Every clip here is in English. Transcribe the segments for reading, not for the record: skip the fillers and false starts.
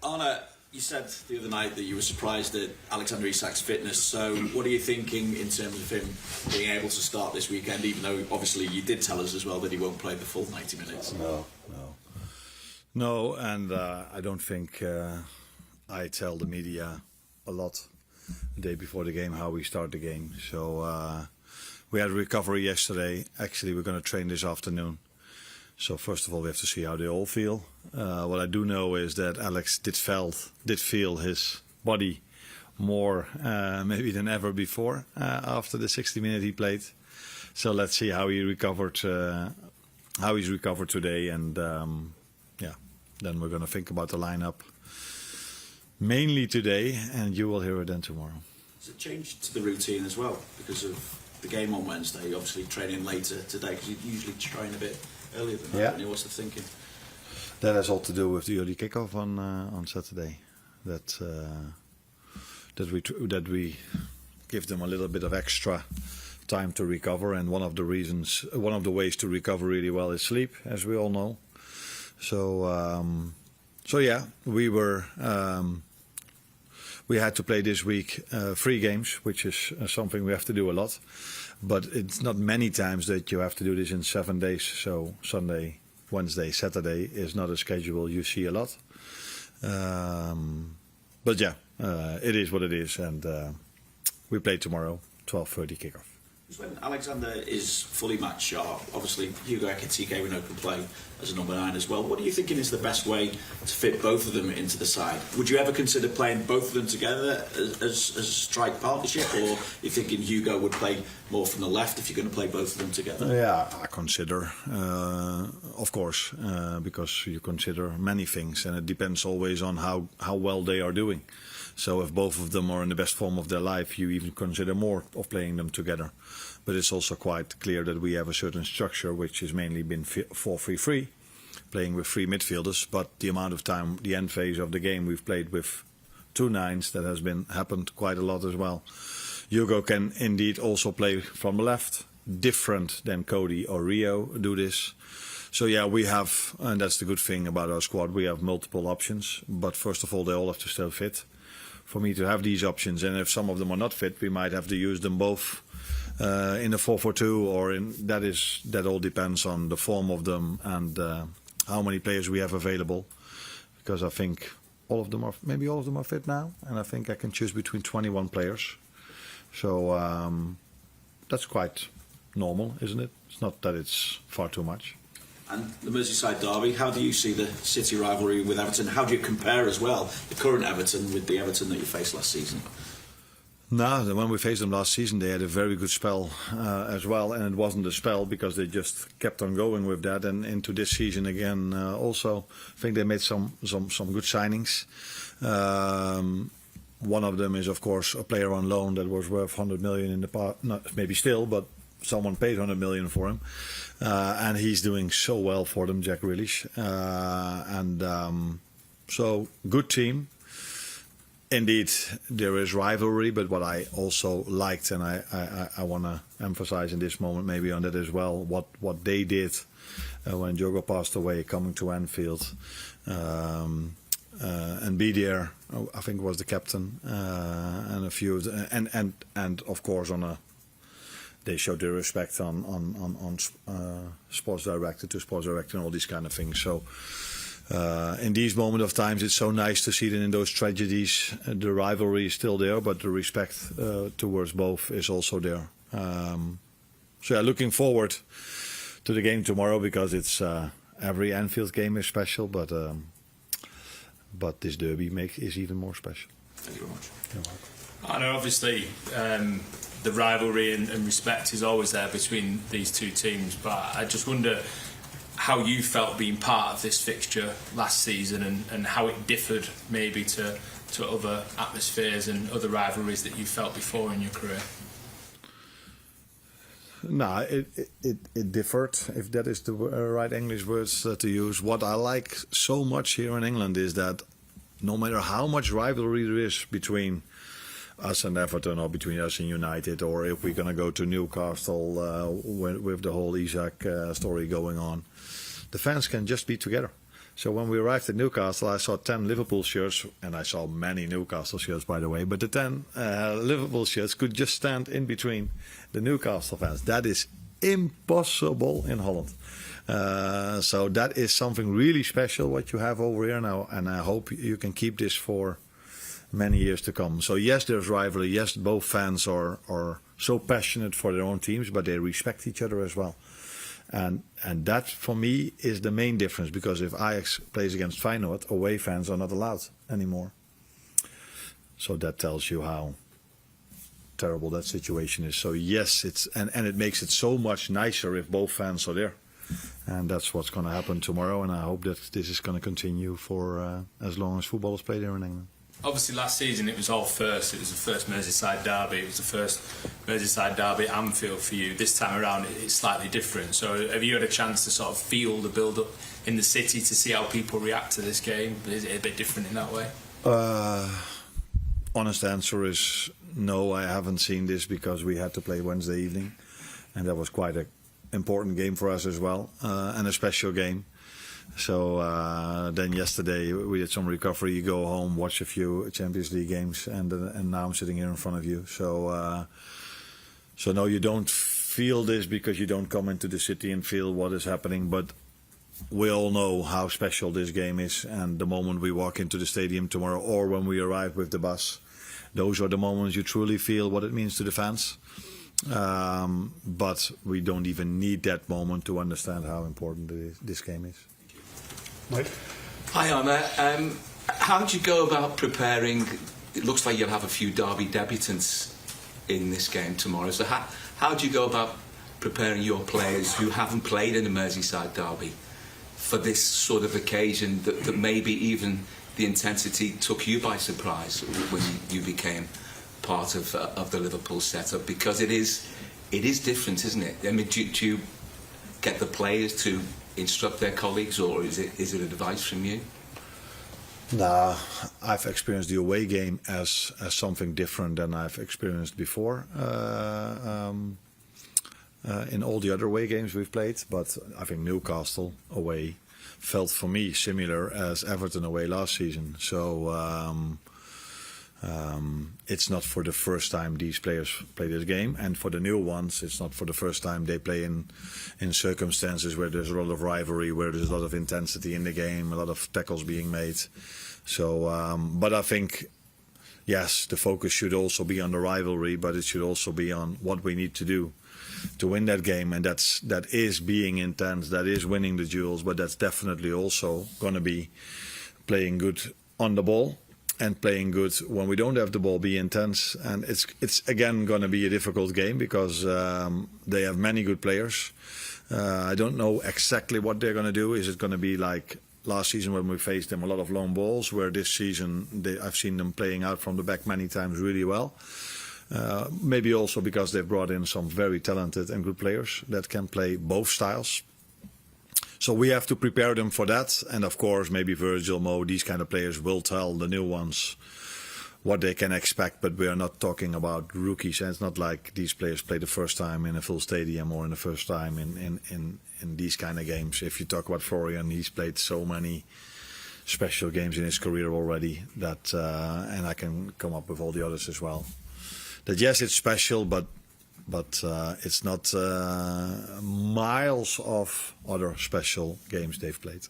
Arne, you said the other night that you were surprised at Alexander Isak's fitness. So, what are you thinking in terms of him being able to start this weekend? Even though, obviously, you did tell us as well that he won't play the full 90 minutes. No, and I don't think I tell the media a lot the day before the game how we start the game. So we had a recovery yesterday. Actually, we're going to train this afternoon. So first of all, we have to see how they all feel. What I do know is that Alex did feel his body more maybe than ever before after the 60 minutes he played. So let's see how he recovered. How he's recovered today, and then we're going to think about the lineup mainly today, and you will hear it then tomorrow. Has it changed to the routine as well because of the game on Wednesday? Obviously training later today because you usually train a bit earlier than that. Yeah. What's the thinking? That has all to do with the early kickoff on Saturday. That we give them a little bit of extra time to recover, and one of the ways to recover really well is sleep, as we all know. So yeah, we had to play this week 3 games, which is something we have to do a lot. But it's not many times that you have to do this in 7 days. So Sunday, Wednesday, Saturday is not a schedule you see a lot. But yeah, it is what it is, and we play tomorrow, 12:30 kickoff. When Alexander is fully match sharp, obviously Hugo Ekitike we know can play as a number 9 as well. What are you thinking is the best way to fit both of them into the side? Would you ever consider playing both of them together as a strike partnership, or you thinking Hugo would play more from the left if you're going to play both of them together? Yeah, I consider, of course, because you consider many things, and it depends always on how well they are doing. So if both of them are in the best form of their life, you even consider more of playing them together. But it's also quite clear that we have a certain structure which has mainly been 4-3-3, playing with 3 midfielders. But the amount of time, the end phase of the game, we've played with 2 9s. That has happened quite a lot as well. Hugo can indeed also play from the left, different than Cody or Rio do this. So yeah, we have, and that's the good thing about our squad, we have multiple options. But first of all, they all have to still fit for me to have these options, and if some of them are not fit, we might have to use them both in a 4-4-2, or that all depends on the form of them and how many players we have available. Because I think all of them are fit now, and I think I can choose between 21 players. So that's quite normal, isn't it? It's not that it's far too much. And the Merseyside derby, how do you see the City rivalry with Everton? How do you compare as well the current Everton with the Everton that you faced last season? No, when we faced them last season, they had a very good spell as well, and it wasn't a spell because they just kept on going with that. And into this season again, also, I think they made some good signings. One of them is, of course, a player on loan that was worth 100 million in the past, not maybe still, but someone paid 100 million for him, and he's doing so well for them, Jack Grealish. So good team. Indeed, there is rivalry, but what I also liked, and I want to emphasize in this moment maybe on that as well, what they did when Diogo passed away, coming to Anfield, and be there. I think was the captain, and a few, and of course they showed their respect on sports director to sports director and all these kind of things. So. In these moments of times, it's so nice to see that in those tragedies, the rivalry is still there, but the respect towards both is also there. So yeah, looking forward to the game tomorrow, because it's every Anfield game is special, but this derby is even more special. Thank you very much. You're welcome. I know, obviously, the rivalry and respect is always there between these two teams, but I just wonder how you felt being part of this fixture last season, and how it differed maybe to other atmospheres and other rivalries that you felt before in your career. No, it differed, if that is the right English words to use. What I like so much here in England is that no matter how much rivalry there is between us and Everton, or between us and United, or if we're going to go to Newcastle with the whole Isak story going on, the fans can just be together. So when we arrived at Newcastle, I saw 10 Liverpool shirts, and I saw many Newcastle shirts, by the way, but the 10 Liverpool shirts could just stand in between the Newcastle fans. That is impossible in Holland. So that is something really special what you have over here now, and I hope you can keep this for many years to come. So yes, there's rivalry. Yes, both fans are so passionate for their own teams, but they respect each other as well. And that, for me, is the main difference, because if Ajax plays against Feyenoord, away fans are not allowed anymore. So that tells you how terrible that situation is. So yes, and it makes it so much nicer if both fans are there. And that's what's going to happen tomorrow, and I hope that this is going to continue for as long as football is played here in England. Obviously, last season it was all first. It was the first Merseyside derby. It was the first Merseyside derby at Anfield for you. This time around, it's slightly different. So, have you had a chance to sort of feel the build-up in the city to see how people react to this game? Is it a bit different in that way? Honest answer is no. I haven't seen this because we had to play Wednesday evening, and that was quite an important game for us as well, and a special game. So then yesterday we did some recovery. You go home, watch a few Champions League games, and now I'm sitting here in front of you. So no, you don't feel this because you don't come into the city and feel what is happening. But we all know how special this game is, and the moment we walk into the stadium tomorrow, or when we arrive with the bus, those are the moments you truly feel what it means to the fans. But we don't even need that moment to understand how important this game is. Mike? Hi, Arne. How do you go about preparing? It looks like you'll have a few derby debutants in this game tomorrow. So how do you go about preparing your players who haven't played in a Merseyside derby for this sort of occasion that maybe even the intensity took you by surprise when you became part of the Liverpool setup? Because it is different, isn't it? I mean, do you get the players to instruct their colleagues, or is it advice from you? Nah, I've experienced the away game as something different than I've experienced before in all the other away games we've played. But I think Newcastle away felt for me similar as Everton away last season. So it's not for the first time these players play this game, and for the new ones, it's not for the first time they play in circumstances where there's a lot of rivalry, where there's a lot of intensity in the game, a lot of tackles being made. So, but I think, yes, the focus should also be on the rivalry, but it should also be on what we need to do to win that game, and that is being intense, that is winning the duels, but that's definitely also going to be playing good on the ball. And playing good when we don't have the ball, be intense, and it's again going to be a difficult game because they have many good players. I don't know exactly what they're going to do. Is it going to be like last season when we faced them, a lot of long balls, where this season I've seen them playing out from the back many times really well. Maybe also because they've brought in some very talented and good players that can play both styles. So we have to prepare them for that, and of course maybe Virgil, Mo, these kind of players will tell the new ones what they can expect, but we are not talking about rookies, and it's not like these players play the first time in a full stadium or in the first time in these kind of games. If you talk about Florian, he's played so many special games in his career already that, and I can come up with all the others as well, that yes, it's special, but it's not miles of other special games they've played.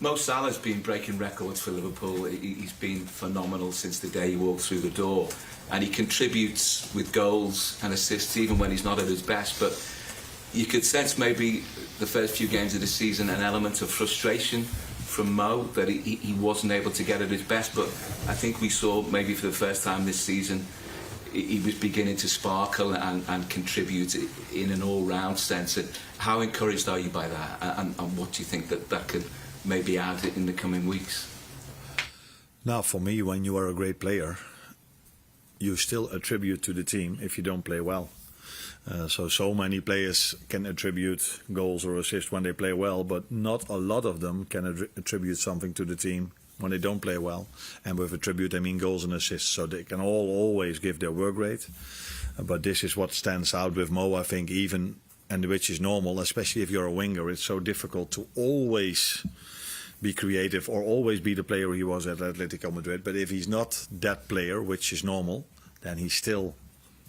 Mo Salah's been breaking records for Liverpool. He's been phenomenal since the day he walked through the door, and he contributes with goals and assists even when he's not at his best. But you could sense maybe the first few games of the season an element of frustration from Mo that he wasn't able to get at his best. But I think we saw maybe for the first time this season he was beginning to sparkle and contribute in an all-round sense. How encouraged are you by that, and what do you think that could maybe add in the coming weeks? Now, for me, when you are a great player, you still attribute to the team if you don't play well. So many players can attribute goals or assists when they play well, but not a lot of them can attribute something to the team when they don't play well. And with attribute, I mean goals and assists. So they can always give their work rate. But this is what stands out with Mo, I think, even, and which is normal, especially if you're a winger. It's so difficult to always be creative or always be the player he was at Atletico Madrid. But if he's not that player, which is normal, then he still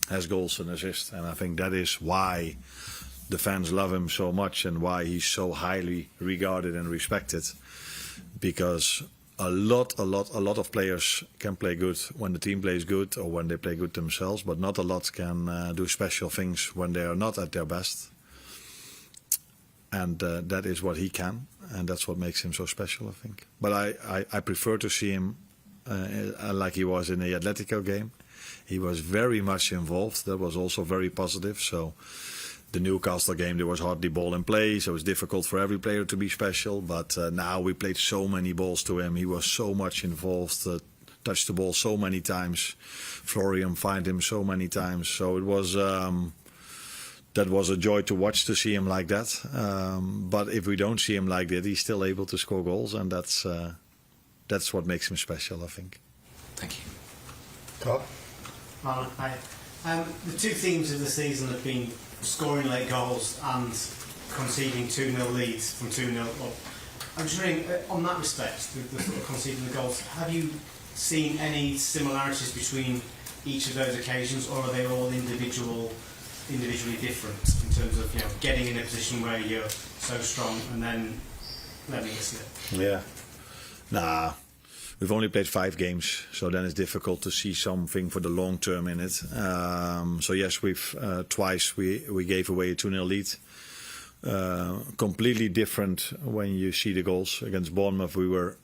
has goals and assists. And I think that is why the fans love him so much and why he's so highly regarded and respected. Because a lot of players can play good when the team plays good or when they play good themselves, but not a lot can do special things when they are not at their best. And that is what he can, and that's what makes him so special, I think. But I prefer to see him like he was in the Atletico game. He was very much involved. That was also very positive. So the Newcastle game, there was hardly ball in play, so it's difficult for every player to be special. But now we played so many balls to him. He was so much involved, touched the ball so many times. Florian find him so many times. So it was... that was a joy to watch, to see him like that. But if we don't see him like that, he's still able to score goals, and that's what makes him special, I think. Thank you. Carl? Arne, hi. The two themes of the season have been scoring late goals and conceding 2-0 leads from 2-0 up. I'm just wondering, on that respect, the sort of conceding the goals, have you seen any similarities between each of those occasions, or are they all individually different in terms of, you know, getting in a position where you're so strong and then letting it slip? Yeah. Nah. We've only played 5 games, so then it's difficult to see something for the long term in it. So yes, we've twice we gave away a 2-0 lead. Completely different when you see the goals. Against Bournemouth, we were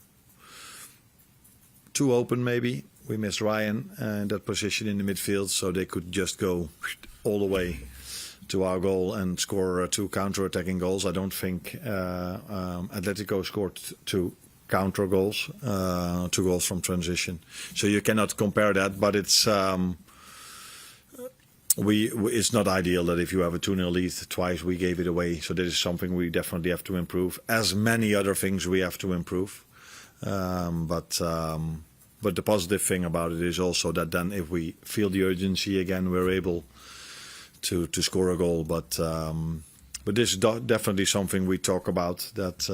too open maybe. We missed Ryan in that position in the midfield, so they could just go all the way to our goal and score 2 counter-attacking goals. I don't think Atletico scored 2 counter goals, 2 goals from transition. So you cannot compare that, but it's it's not ideal that if you have a 2-0 lead twice, we gave it away. So this is something we definitely have to improve. As many other things we have to improve. But the positive thing about it is also that then if we feel the urgency again, we're able to score a goal. But this is definitely something we talk about, that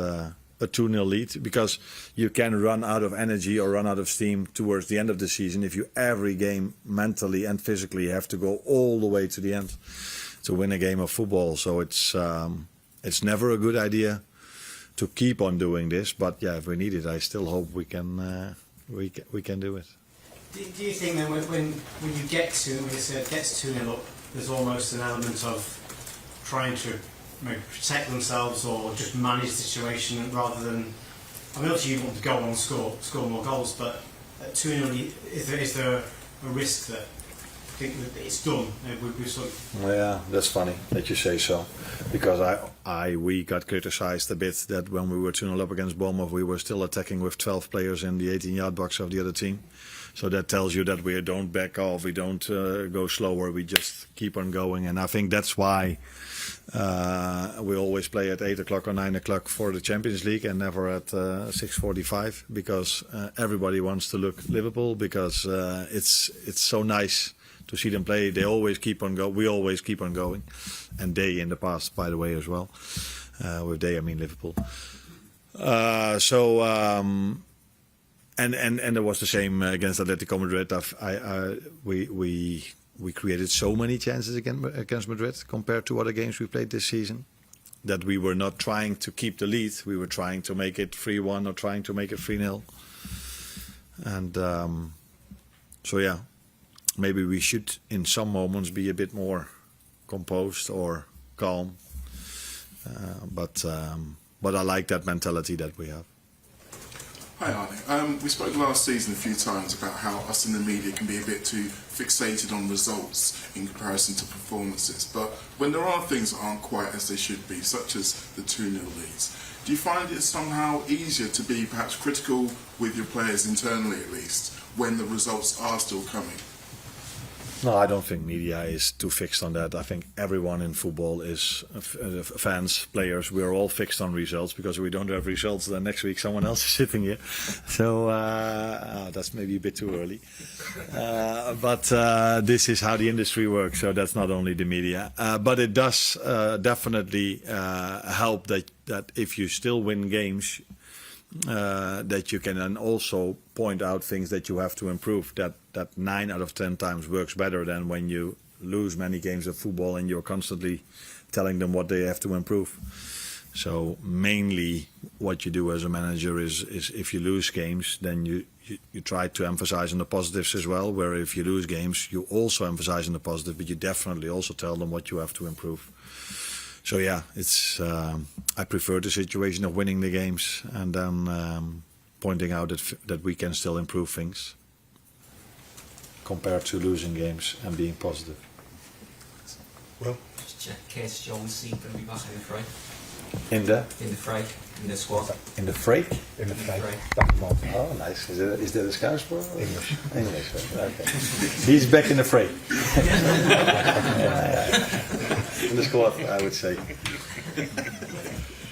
a 2-0 lead, because you can run out of energy or run out of steam towards the end of the season if you every game mentally and physically have to go all the way to the end to win a game of football. So it's never a good idea to keep on doing this. But yeah, if we need it, I still hope we can do it. Do you think that when you get to, when it gets 2-0 up, there's almost an element of trying to maybe protect themselves or just manage the situation rather than, I mean, obviously you want to go on and score more goals, but at 2-0, is there a risk that think that it's done? We sort of... Yeah, that's funny that you say so, because we got criticised a bit that when we were 2-0 up against Bournemouth, we were still attacking with 12 players in the 18-yard box of the other team. So that tells you that we don't back off, we don't go slower, we just keep on going. And I think that's why we always play at 8 o'clock or 9 o'clock for the Champions League and never at 6:45, because everybody wants to look Liverpool, because it's so nice to see them play. They always keep on going. We always keep on going, and they in the past, by the way, as well. With they, I mean Liverpool. And it was the same against Atletico Madrid. We created so many chances against Madrid compared to other games we played this season, that we were not trying to keep the lead. We were trying to make it 3-1 or trying to make it 3-0. And so yeah, maybe we should in some moments be a bit more composed or calm. But I like that mentality that we have. Hi Arne. We spoke last season a few times about how us in the media can be a bit too fixated on results in comparison to performances. But when there are things that aren't quite as they should be, such as the 2-0 leads, do you find it somehow easier to be perhaps critical with your players internally, at least, when the results are still coming? No, I don't think media is too fixed on that. I think everyone in football is, fans, players, we're all fixed on results, because if we don't have results, then next week someone else is sitting here. So that's maybe a bit too early. But this is how the industry works, so that's not only the media. But it does definitely help that if you still win games, that you can then also point out things that you have to improve. That 9 out of 10 times works better than when you lose many games of football and you're constantly telling them what they have to improve. So mainly what you do as a manager is if you lose games, then you try to emphasize on the positives as well, where if you lose games, you also emphasize on the positive, but you definitely also tell them what you have to improve. So yeah, it's I prefer the situation of winning the games and then pointing out that we can still improve things compared to losing games and being positive. Well, just check Case Jones going to be back in the fray. In the Fray, in the squad. In the fray? In the fray. Oh, nice. Is that a Scouse word? English. English. Okay. He's back in the fray. Yeah. In the squad, I would say.